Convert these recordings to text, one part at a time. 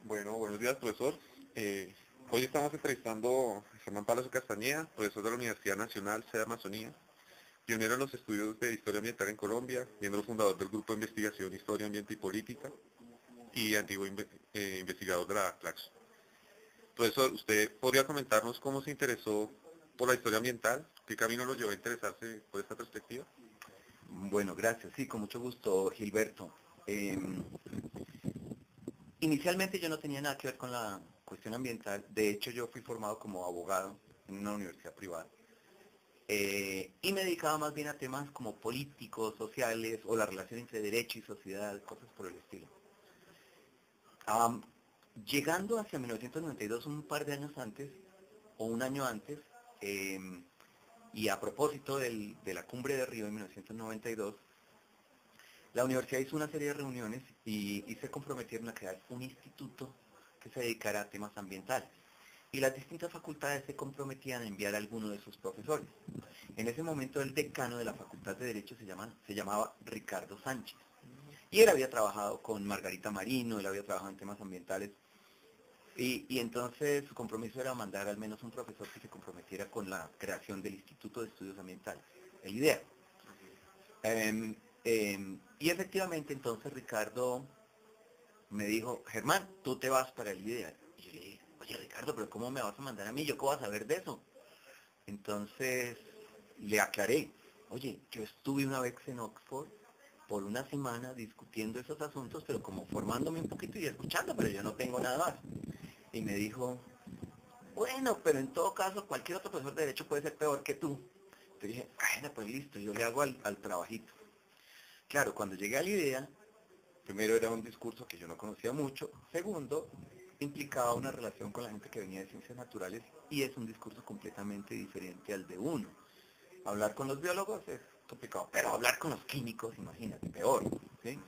Bueno, buenos días, profesor. Hoy estamos entrevistando a Germán Palacio Castañeda, profesor de la Universidad Nacional, sede Amazonía, pionero en los estudios de historia ambiental en Colombia, miembro fundador del Grupo de Investigación Historia, Ambiente y Política y antiguo investigador de la CLACSO. Profesor, ¿usted podría comentarnos cómo se interesó por la historia ambiental? ¿Qué camino lo llevó a interesarse por esta perspectiva? Bueno, gracias. Sí, con mucho gusto, Gilberto. Inicialmente yo no tenía nada que ver con la cuestión ambiental. De hecho, yo fui formado como abogado en una universidad privada. Y me dedicaba más bien a temas como políticos, sociales, o la relación entre derecho y sociedad, cosas por el estilo. Am, Llegando hacia 1992, un par de años antes, o un año antes, y a propósito de la cumbre de Río en 1992, la universidad hizo una serie de reuniones y se comprometieron a crear un instituto que se dedicara a temas ambientales. Y las distintas facultades se comprometían a enviar a alguno de sus profesores. En ese momento el decano de la Facultad de Derecho se llamaba Ricardo Sánchez. Y él había trabajado con Margarita Marino, él había trabajado en temas ambientales. Y entonces su compromiso era mandar al menos un profesor que se comprometiera con la creación del Instituto de Estudios Ambientales, el IDEA. Y efectivamente entonces Ricardo me dijo, Germán, tú te vas para el IDEA. Y yo le dije, oye Ricardo, pero ¿cómo me vas a mandar a mí? ¿Yo qué voy a saber de eso? Entonces le aclaré, oye, yo estuve una vez en Oxford por una semana discutiendo esos asuntos, pero como formándome un poquito y escuchando, pero yo no tengo nada más. Y me dijo, bueno, pero en todo caso cualquier otro profesor de derecho puede ser peor que tú. Entonces dije, bueno, pues listo, yo le hago al trabajito. Claro, cuando llegué a la idea, primero era un discurso que yo no conocía mucho, segundo, implicaba una relación con la gente que venía de ciencias naturales y es un discurso completamente diferente al de uno. Hablar con los biólogos es complicado, pero hablar con los químicos, imagínate, peor, ¿sí?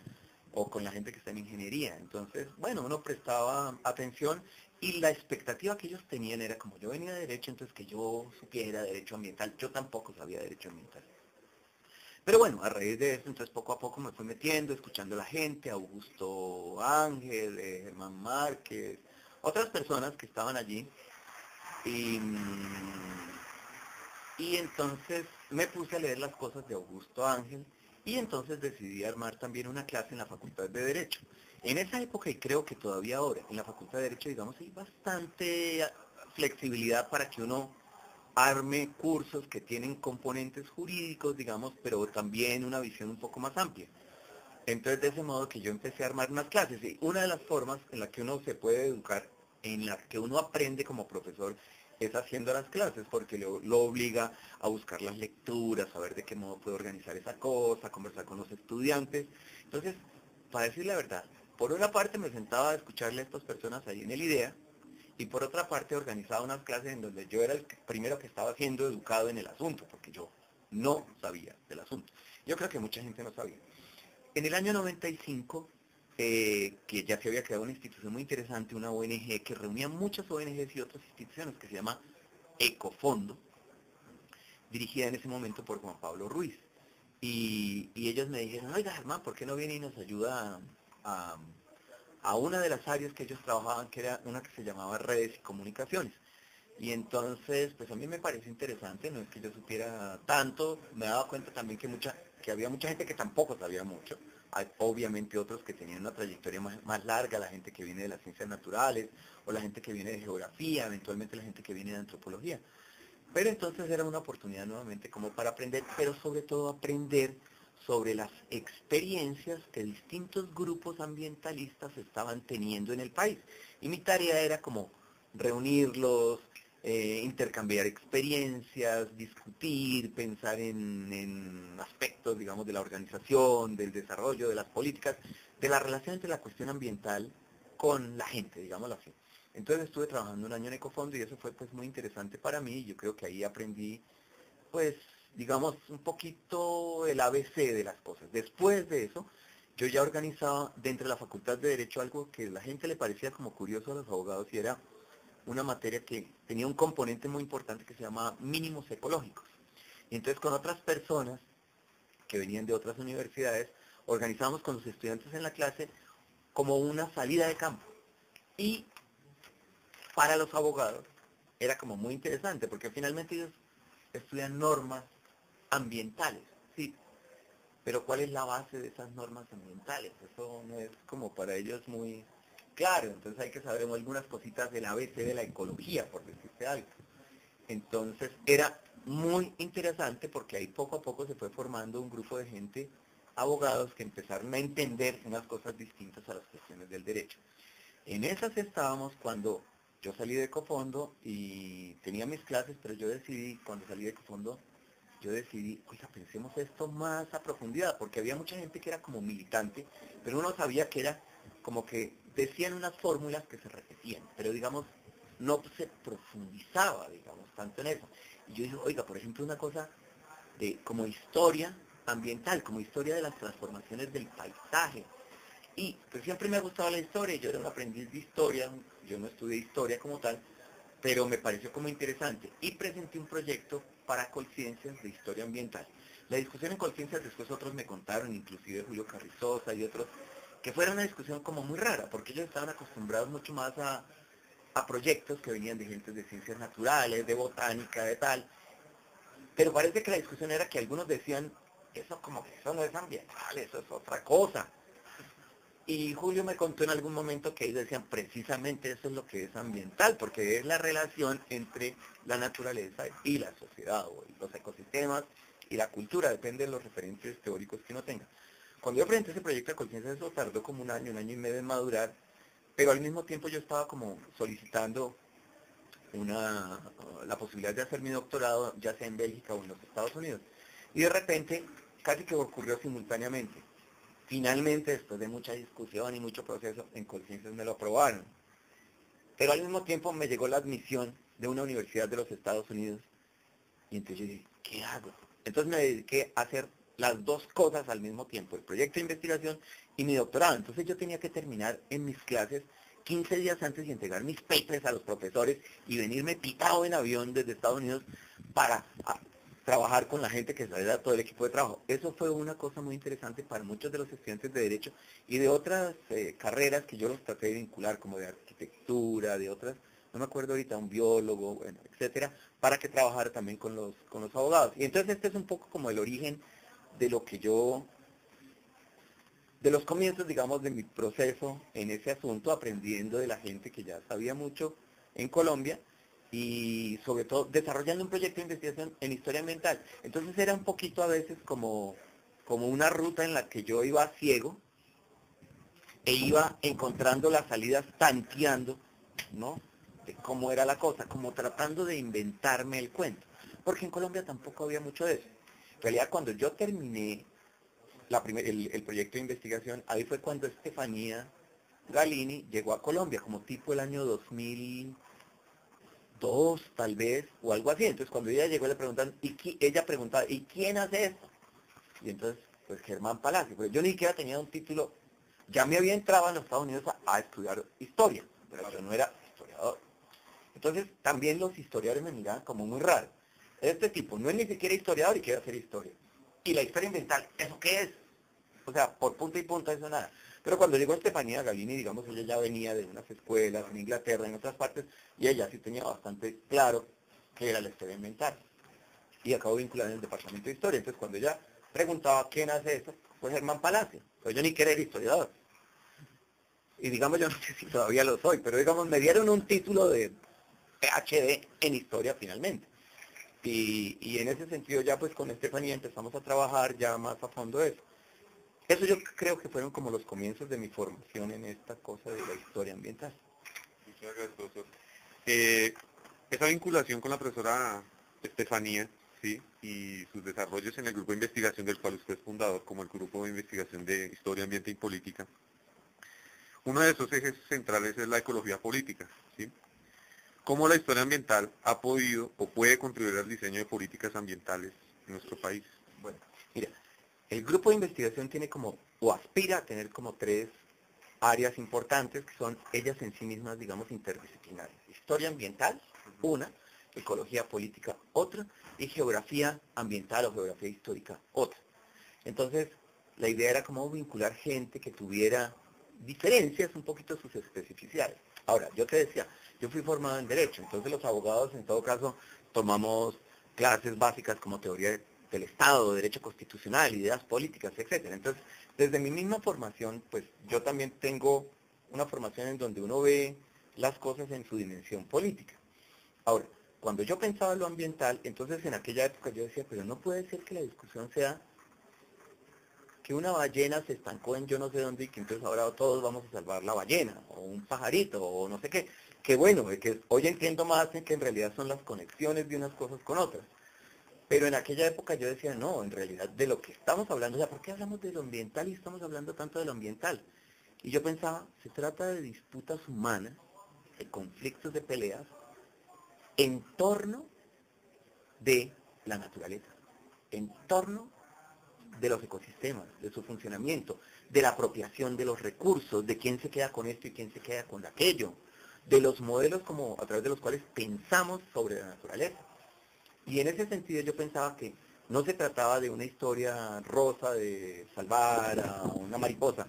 O con la gente que está en ingeniería. Entonces, bueno, uno prestaba atención y la expectativa que ellos tenían era como yo venía de derecho, entonces que yo supiera derecho ambiental. Yo tampoco sabía derecho ambiental. Pero bueno, a raíz de eso, entonces poco a poco me fui metiendo, escuchando a la gente, Augusto Ángel, Germán Márquez, otras personas que estaban allí. Y, y entonces me puse a leer las cosas de Augusto Ángel y entonces decidí armar también una clase en la Facultad de Derecho. En esa época, y creo que todavía ahora, en la Facultad de Derecho, digamos, hay bastante flexibilidad para que uno arme cursos que tienen componentes jurídicos, digamos, pero también una visión un poco más amplia. Entonces, de ese modo que yo empecé a armar unas clases. Y una de las formas en la que uno se puede educar, en la que uno aprende como profesor, es haciendo las clases, porque lo obliga a buscar las lecturas, a ver de qué modo puede organizar esa cosa, conversar con los estudiantes. Entonces, para decir la verdad, por una parte me sentaba a escucharle a estas personas ahí en el IDEA, y por otra parte organizaba unas clases en donde yo era el primero que estaba siendo educado en el asunto, porque yo no sabía del asunto. Yo creo que mucha gente no sabía. En el año 95, que ya se había creado una institución muy interesante, una ONG que reunía muchas ONGs y otras instituciones, que se llama Ecofondo, dirigida en ese momento por Juan Pablo Ruiz. Y ellos me dijeron, oiga Germán, ¿por qué no viene y nos ayuda a, a una de las áreas que ellos trabajaban, que era una que se llamaba redes y comunicaciones? Y entonces, pues a mí me pareció interesante, no es que yo supiera tanto, me daba cuenta también que había mucha gente que tampoco sabía mucho. Hay obviamente otros que tenían una trayectoria más larga, la gente que viene de las ciencias naturales, o la gente que viene de geografía, eventualmente la gente que viene de antropología. Pero entonces era una oportunidad nuevamente como para aprender, pero sobre todo aprender sobre las experiencias que distintos grupos ambientalistas estaban teniendo en el país. Y mi tarea era como reunirlos, intercambiar experiencias, discutir, pensar en aspectos, digamos, de la organización, del desarrollo, de las políticas, de la relación entre la cuestión ambiental con la gente, digámoslo así. Entonces estuve trabajando un año en Ecofondo y eso fue pues muy interesante para mí. Yo creo que ahí aprendí pues digamos un poquito el ABC de las cosas. Después de eso, yo ya organizaba dentro de la Facultad de Derecho algo que a la gente le parecía como curioso a los abogados y era una materia que tenía un componente muy importante que se llama mínimos ecológicos. Y entonces con otras personas que venían de otras universidades, organizábamos con los estudiantes en la clase como una salida de campo. Y para los abogados era como muy interesante, porque finalmente ellos estudian normas ambientales, ¿sí? Pero ¿cuál es la base de esas normas ambientales? Eso no es como para ellos muy claro, entonces hay que saber algunas cositas del ABC de la ecología, por decirte algo. Entonces era muy interesante porque ahí poco a poco se fue formando un grupo de gente, abogados, que empezaron a entender unas cosas distintas a las cuestiones del derecho. En esas estábamos cuando yo salí de Ecofondo y tenía mis clases, pero yo decidí, cuando salí de Ecofondo, yo decidí, oiga, pensemos esto más a profundidad, porque había mucha gente que era como militante, pero uno sabía que era como que decían unas fórmulas que se repetían, pero digamos, no se profundizaba, digamos, tanto en eso. Y yo dije, oiga, por ejemplo, una cosa de como historia ambiental, como historia de las transformaciones del paisaje. Y pues siempre me ha gustado la historia, yo era un aprendiz de historia, yo no estudié historia como tal, pero me pareció como interesante y presenté un proyecto para Colciencias de historia ambiental. La discusión en Colciencias, después otros me contaron, inclusive Julio Carrizosa y otros, que fuera una discusión como muy rara, porque ellos estaban acostumbrados mucho más a proyectos que venían de gentes de ciencias naturales, de botánica, de tal, pero parece que la discusión era que algunos decían, eso como que eso no es ambiental, eso es otra cosa. Y Julio me contó en algún momento que ellos decían precisamente eso es lo que es ambiental, porque es la relación entre la naturaleza y la sociedad, o los ecosistemas y la cultura, depende de los referentes teóricos que uno tenga. Cuando yo presenté ese proyecto de conciencia, eso tardó como un año y medio en madurar, pero al mismo tiempo yo estaba como solicitando la posibilidad de hacer mi doctorado, ya sea en Bélgica o en los Estados Unidos. Y de repente, casi que ocurrió simultáneamente. Finalmente, después de mucha discusión y mucho proceso, en Colciencias me lo aprobaron. Pero al mismo tiempo me llegó la admisión de una universidad de los Estados Unidos. Y entonces yo dije, ¿qué hago? Entonces me dediqué a hacer las dos cosas al mismo tiempo, el proyecto de investigación y mi doctorado. Entonces yo tenía que terminar en mis clases 15 días antes y entregar mis papers a los profesores y venirme pitado en avión desde Estados Unidos para trabajar con la gente que sabía todo el equipo de trabajo. Eso fue una cosa muy interesante para muchos de los estudiantes de Derecho y de otras carreras que yo los traté de vincular, como de arquitectura, de otras, no me acuerdo ahorita, un biólogo, bueno, etcétera, para que trabajara también con los abogados. Y entonces este es un poco como el origen de lo que yo, de los comienzos, digamos, de mi proceso en ese asunto, aprendiendo de la gente que ya sabía mucho en Colombia y sobre todo desarrollando un proyecto de investigación en historia ambiental. Entonces era un poquito a veces como una ruta en la que yo iba ciego e iba encontrando las salidas, tanteando, ¿no? De cómo era la cosa, como tratando de inventarme el cuento. Porque en Colombia tampoco había mucho de eso. En realidad, cuando yo terminé el proyecto de investigación, ahí fue cuando Estefanía Galini llegó a Colombia, como tipo el año 2002, tal vez, o algo así. Entonces, cuando ella llegó, le preguntaron, ella preguntaba, ¿y quién hace esto? Y entonces, pues Germán Palacio. Pues yo ni siquiera tenía un título, ya me había entrado en los Estados Unidos a estudiar historia, pero yo no era historiador. Entonces, también los historiadores me miraban como muy raro. Este tipo no es ni siquiera historiador y quiere hacer historia. Y la historia ambiental, ¿eso qué es? O sea, por punto y punto eso nada. Pero cuando llegó Estefanía Galini, digamos, ella ya venía de unas escuelas en Inglaterra, en otras partes, y ella sí tenía bastante claro qué era la historia ambiental. Y acabó vinculada en el departamento de historia. Entonces, cuando ella preguntaba quién hace eso, pues Germán Palacio. Pues yo ni quería ser historiador. Y digamos, yo no sé si todavía lo soy, pero digamos, me dieron un título de PhD en historia finalmente. Y en ese sentido ya pues con Estefanía empezamos a trabajar ya más a fondo eso. Eso yo creo que fueron como los comienzos de mi formación en esta cosa de la historia ambiental. Muchas gracias, profesor. Esa vinculación con la profesora Estefanía, ¿sí? Y sus desarrollos en el grupo de investigación del cual usted es fundador, como el grupo de investigación de historia, ambiente y política. Uno de esos ejes centrales es la ecología política, ¿sí? ¿Cómo la historia ambiental ha podido o puede contribuir al diseño de políticas ambientales en nuestro país? Bueno, mira, el grupo de investigación tiene como, o aspira a tener como tres áreas importantes que son ellas en sí mismas, digamos, interdisciplinarias. Historia ambiental, una, ecología política, otra, y geografía ambiental o geografía histórica, otra. Entonces, la idea era como vincular gente que tuviera diferencias, un poquito sus especificidades. Ahora, yo te decía, yo fui formado en Derecho, entonces los abogados en todo caso tomamos clases básicas como teoría del Estado, derecho constitucional, ideas políticas, etcétera. Entonces, desde mi misma formación, pues yo también tengo una formación en donde uno ve las cosas en su dimensión política. Ahora, cuando yo pensaba en lo ambiental, entonces en aquella época yo decía, pero no puede ser que la discusión sea que una ballena se estancó en yo no sé dónde y que entonces ahora todos vamos a salvar la ballena, o un pajarito, o no sé qué. Que bueno, que hoy entiendo más en que en realidad son las conexiones de unas cosas con otras. Pero en aquella época yo decía, no, en realidad de lo que estamos hablando, o sea, ¿por qué hablamos de lo ambiental y estamos hablando tanto de lo ambiental? Y yo pensaba, se trata de disputas humanas, de conflictos, de peleas, en torno de la naturaleza, en torno de los ecosistemas, de su funcionamiento, de la apropiación de los recursos, de quién se queda con esto y quién se queda con aquello, de los modelos como a través de los cuales pensamos sobre la naturaleza. Y en ese sentido yo pensaba que no se trataba de una historia rosa de salvar a una mariposa,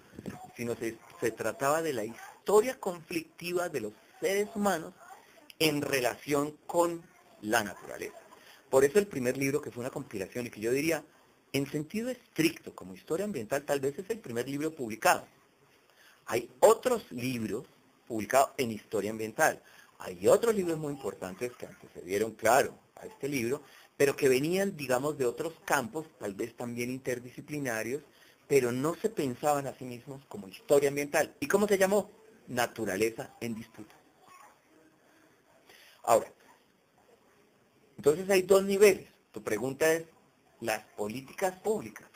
sino se trataba de la historia conflictiva de los seres humanos en relación con la naturaleza. Por eso el primer libro, que fue una compilación y que yo diría, en sentido estricto, como historia ambiental, tal vez es el primer libro publicado. Hay otros libros publicados en historia ambiental. Hay otros libros muy importantes que antecedieron, claro, a este libro, pero que venían, digamos, de otros campos, tal vez también interdisciplinarios, pero no se pensaban a sí mismos como historia ambiental. ¿Y cómo se llamó? Naturaleza en disputa. Ahora, entonces hay dos niveles. Tu pregunta es las políticas públicas.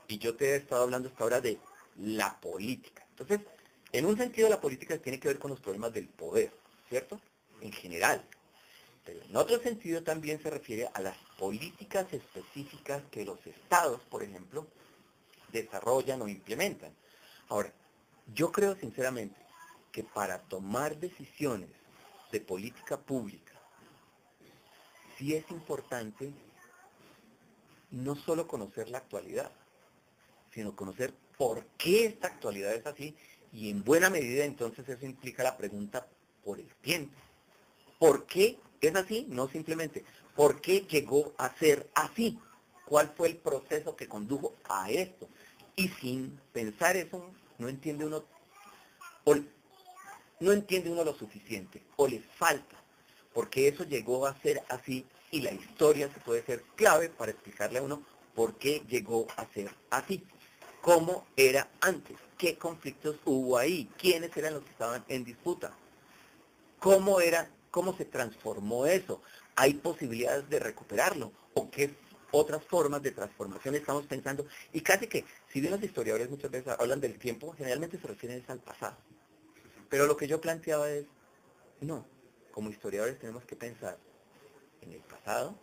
Y yo te he estado hablando hasta ahora de la política. Entonces, en un sentido la política tiene que ver con los problemas del poder, ¿cierto? En general. Pero en otro sentido también se refiere a las políticas específicas que los estados, por ejemplo, desarrollan o implementan. Ahora, yo creo sinceramente que para tomar decisiones de política pública, sí es importante no solo conocer la actualidad, sino conocer por qué esta actualidad es así, y en buena medida entonces eso implica la pregunta por el tiempo. ¿Por qué es así? No simplemente, ¿por qué llegó a ser así? ¿Cuál fue el proceso que condujo a esto? Y sin pensar eso, no entiende uno, o no entiende uno lo suficiente, o le falta, porque eso llegó a ser así, y la historia se puede ser clave para explicarle a uno por qué llegó a ser así. ¿Cómo era antes? ¿Qué conflictos hubo ahí? ¿Quiénes eran los que estaban en disputa? ¿Cómo se transformó eso? ¿Hay posibilidades de recuperarlo? ¿O qué otras formas de transformación estamos pensando? Y casi que, si bien los historiadores muchas veces hablan del tiempo, generalmente se refieren al pasado. Pero lo que yo planteaba es, no, como historiadores tenemos que pensar en el pasado,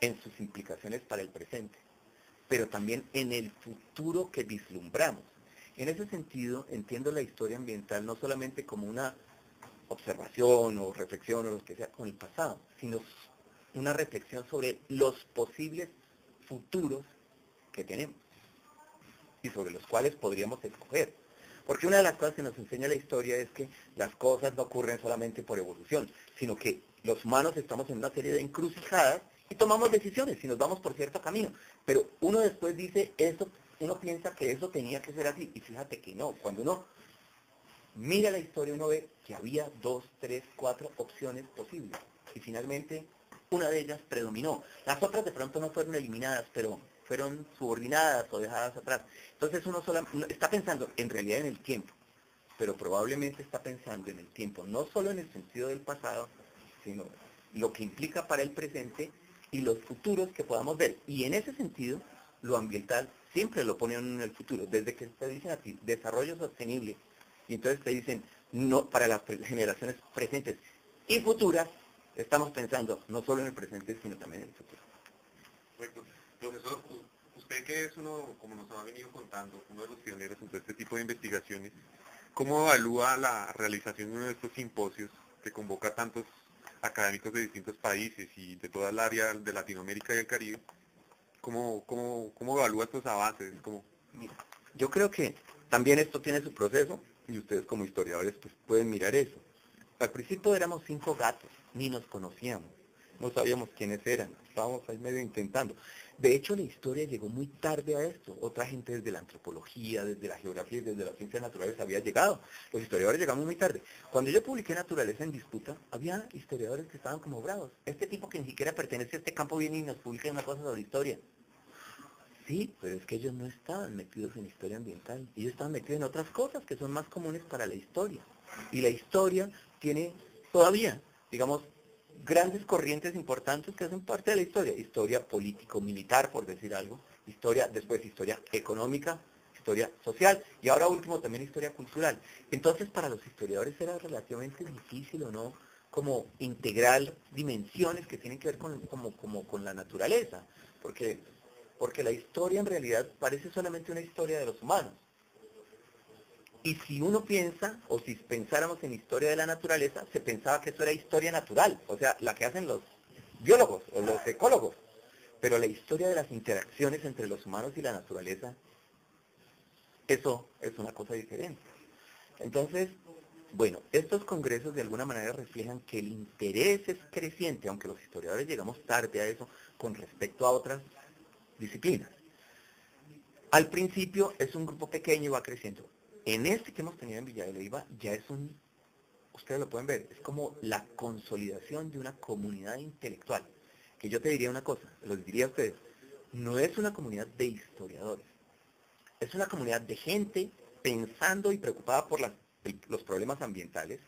en sus implicaciones para el presente, pero también en el futuro que vislumbramos. En ese sentido, entiendo la historia ambiental no solamente como una observación o reflexión o lo que sea con el pasado, sino una reflexión sobre los posibles futuros que tenemos y sobre los cuales podríamos escoger. Porque una de las cosas que nos enseña la historia es que las cosas no ocurren solamente por evolución, sino que los humanos estamos en una serie de encrucijadas y tomamos decisiones y nos vamos por cierto camino. Pero uno después dice, eso, uno piensa que eso tenía que ser así, y fíjate que no. Cuando uno mira la historia, uno ve que había 2, 3, 4 opciones posibles. Y finalmente, una de ellas predominó. Las otras de pronto no fueron eliminadas, pero fueron subordinadas o dejadas atrás. Entonces uno está pensando en realidad en el tiempo, pero probablemente está pensando en el tiempo, no solo en el sentido del pasado, sino lo que implica para el presente y los futuros que podamos ver. Y en ese sentido, lo ambiental siempre lo ponen en el futuro. Desde que te dicen a ti, desarrollo sostenible, y entonces te dicen, no, para las generaciones presentes y futuras, estamos pensando no solo en el presente, sino también en el futuro. Correcto. Profesor, usted que es uno, como nos ha venido contando, uno de los pioneros en todo este tipo de investigaciones, ¿cómo evalúa la realización de uno de estos simposios que convoca a tantos académicos de distintos países y de toda el área de Latinoamérica y el Caribe? ¿Cómo evalúa estos avances? Mira, yo creo que también esto tiene su proceso. y ustedes como historiadores pues pueden mirar eso. Al principio éramos 5 gatos, ni nos conocíamos, no sabíamos quiénes eran, estábamos ahí medio intentando. De hecho, la historia llegó muy tarde a esto. Otra gente desde la antropología, desde la geografía y desde las ciencias naturales había llegado. Los historiadores llegamos muy tarde. Cuando yo publiqué Naturaleza en Disputa, había historiadores que estaban como bravos. Este tipo que ni siquiera pertenece a este campo viene y nos publica una cosa sobre historia. Sí, pero es que ellos no estaban metidos en historia ambiental, ellos estaban metidos en otras cosas que son más comunes para la historia. Y la historia tiene todavía, digamos, grandes corrientes importantes que hacen parte de la historia. Historia político-militar, por decir algo, historia, después historia económica, historia social, y ahora último también historia cultural. Entonces para los historiadores era relativamente difícil o no como integrar dimensiones que tienen que ver con la naturaleza, porque la historia en realidad parece solamente una historia de los humanos. Y si uno piensa, o si pensáramos en historia de la naturaleza, se pensaba que eso era historia natural, o sea, la que hacen los biólogos o los ecólogos. Pero la historia de las interacciones entre los humanos y la naturaleza, eso es una cosa diferente. Entonces, bueno, estos congresos de alguna manera reflejan que el interés es creciente, aunque los historiadores llegamos tarde a eso con respecto a otras disciplinas. Al principio es un grupo pequeño y va creciendo. En este que hemos tenido en Villa de Leyva ya es ustedes lo pueden ver, es como la consolidación de una comunidad intelectual. Que yo te diría una cosa, los diría a ustedes, no es una comunidad de historiadores, es una comunidad de gente pensando y preocupada por los problemas ambientales,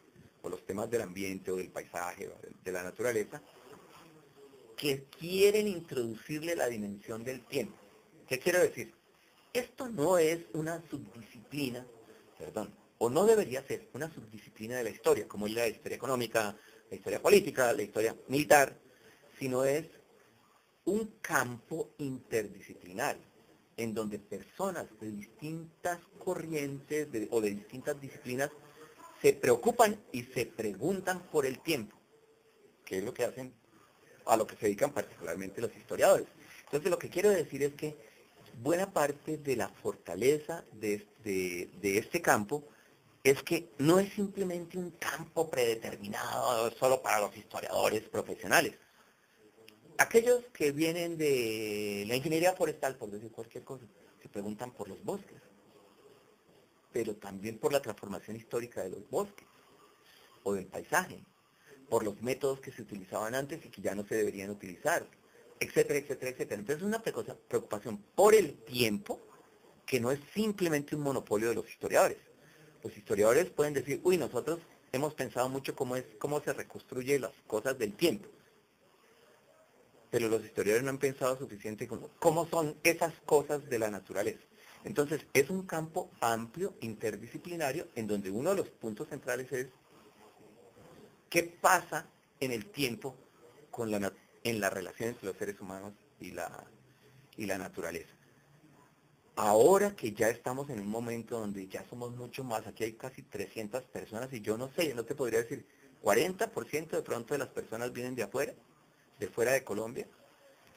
o los temas del ambiente o del paisaje o de la naturaleza, que quieren introducirle la dimensión del tiempo. ¿Qué quiero decir? Esto no es una subdisciplina, perdón, o no debería ser una subdisciplina de la historia, como es la historia económica, la historia política, la historia militar, sino es un campo interdisciplinario, en donde personas de distintas corrientes o de distintas disciplinas se preocupan y se preguntan por el tiempo, que es lo que hacen, a lo que se dedican particularmente los historiadores. Entonces lo que quiero decir es que buena parte de la fortaleza de este campo es que no es simplemente un campo predeterminado solo para los historiadores profesionales. Aquellos que vienen de la ingeniería forestal, por decir cualquier cosa, se preguntan por los bosques, pero también por la transformación histórica de los bosques o del paisaje, por los métodos que se utilizaban antes y que ya no se deberían utilizar, etcétera, etcétera, etcétera. Entonces es una preocupación por el tiempo que no es simplemente un monopolio de los historiadores. Los historiadores pueden decir, uy, nosotros hemos pensado mucho cómo se reconstruye las cosas del tiempo. Pero los historiadores no han pensado suficiente como cómo son esas cosas de la naturaleza. Entonces es un campo amplio, interdisciplinario, en donde uno de los puntos centrales es qué pasa en el tiempo en la relación entre los seres humanos y la naturaleza. Ahora que ya estamos en un momento donde ya somos mucho más, aquí hay casi 300 personas y yo no sé, no te podría decir, 40% de pronto de las personas vienen de afuera, de fuera de Colombia.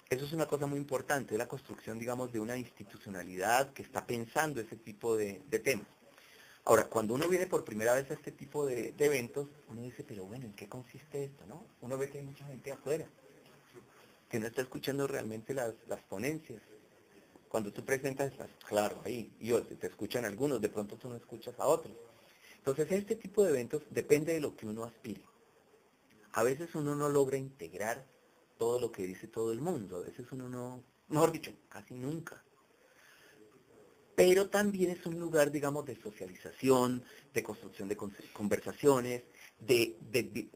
Eso es una cosa muy importante, la construcción, digamos, de una institucionalidad que está pensando ese tipo de temas. Ahora, cuando uno viene por primera vez a este tipo de eventos, uno dice, pero bueno, ¿en qué consiste esto, no? Uno ve que hay mucha gente afuera, que no está escuchando realmente las ponencias. Cuando tú presentas, estás claro ahí, y te escuchan algunos, de pronto tú no escuchas a otros. Entonces, este tipo de eventos depende de lo que uno aspire. A veces uno no logra integrar todo lo que dice todo el mundo, a veces uno no, mejor dicho, casi nunca. Pero también es un lugar, digamos, de socialización, de construcción de conversaciones,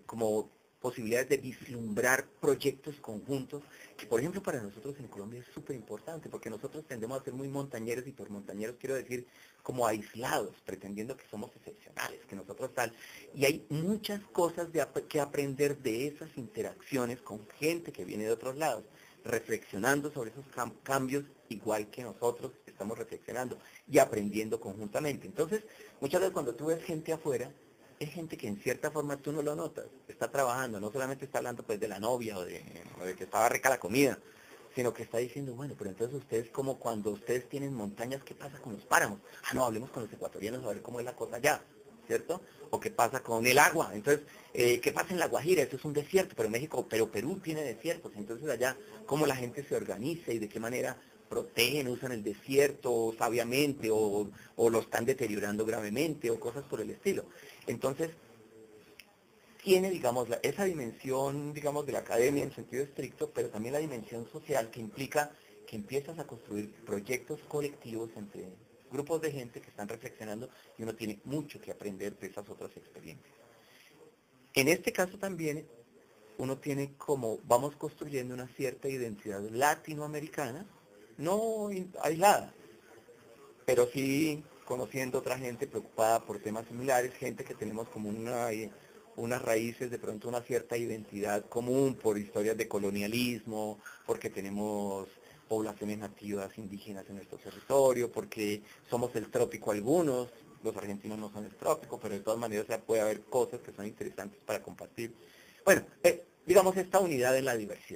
como posibilidades de vislumbrar proyectos conjuntos, que por ejemplo para nosotros en Colombia es súper importante, porque nosotros tendemos a ser muy montañeros, y por montañeros quiero decir como aislados, pretendiendo que somos excepcionales, que nosotros tal. Y hay muchas cosas que aprender de esas interacciones con gente que viene de otros lados, reflexionando sobre esos cambios igual que nosotros estamos reflexionando y aprendiendo conjuntamente. Entonces, muchas veces cuando tú ves gente afuera, es gente que en cierta forma tú no lo notas, está trabajando, no solamente está hablando pues de la novia o de que estaba rica la comida, sino que está diciendo, bueno, pero entonces ustedes como cuando ustedes tienen montañas, ¿qué pasa con los páramos? Ah, no, hablemos con los ecuatorianos a ver cómo es la cosa allá. ¿cierto? O qué pasa con el agua. Entonces, ¿qué pasa en La Guajira? Eso es un desierto, pero México, pero Perú tiene desiertos. Entonces allá, ¿cómo la gente se organiza y de qué manera protegen, usan el desierto sabiamente o lo están deteriorando gravemente o cosas por el estilo? Entonces, tiene, digamos, esa dimensión, digamos, de la academia en sentido estricto, pero también la dimensión social que implica que empiezas a construir proyectos colectivos entre grupos de gente que están reflexionando y uno tiene mucho que aprender de esas otras experiencias. En este caso también uno tiene como, vamos construyendo una cierta identidad latinoamericana, no aislada, pero sí conociendo otra gente preocupada por temas similares, gente que tenemos como unas raíces, de pronto una cierta identidad común por historias de colonialismo, porque tenemos poblaciones nativas indígenas en nuestro territorio, porque somos el trópico algunos, los argentinos no son el trópico, pero de todas maneras puede haber cosas que son interesantes para compartir. Bueno, digamos esta unidad en la diversidad.